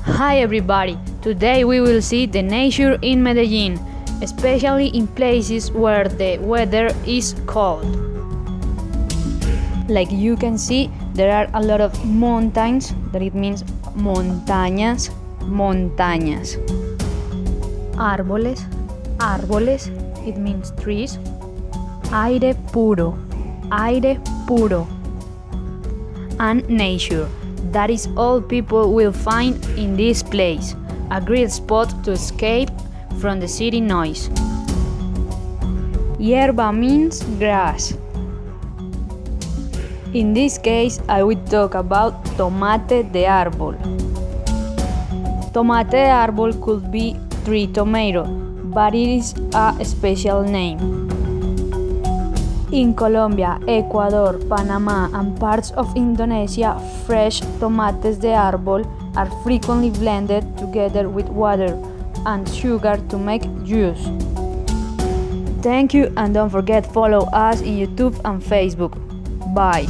Hi everybody! Today we will see the nature in Medellin, especially in places where the weather is cold. Like you can see, there are a lot of mountains, that it means montañas, montañas. Árboles, árboles, it means trees. Aire puro, aire puro. And nature. That is all people will find in this place, a great spot to escape from the city noise. Hierba means grass. In this case, I will talk about tomate de árbol. Tomate de árbol could be tree tomato, but it is a special name. In Colombia, Ecuador, Panama, and parts of Indonesia, fresh tomates de árbol are frequently blended together with water and sugar to make juice. Thank you, and don't forget follow us in YouTube and Facebook. Bye.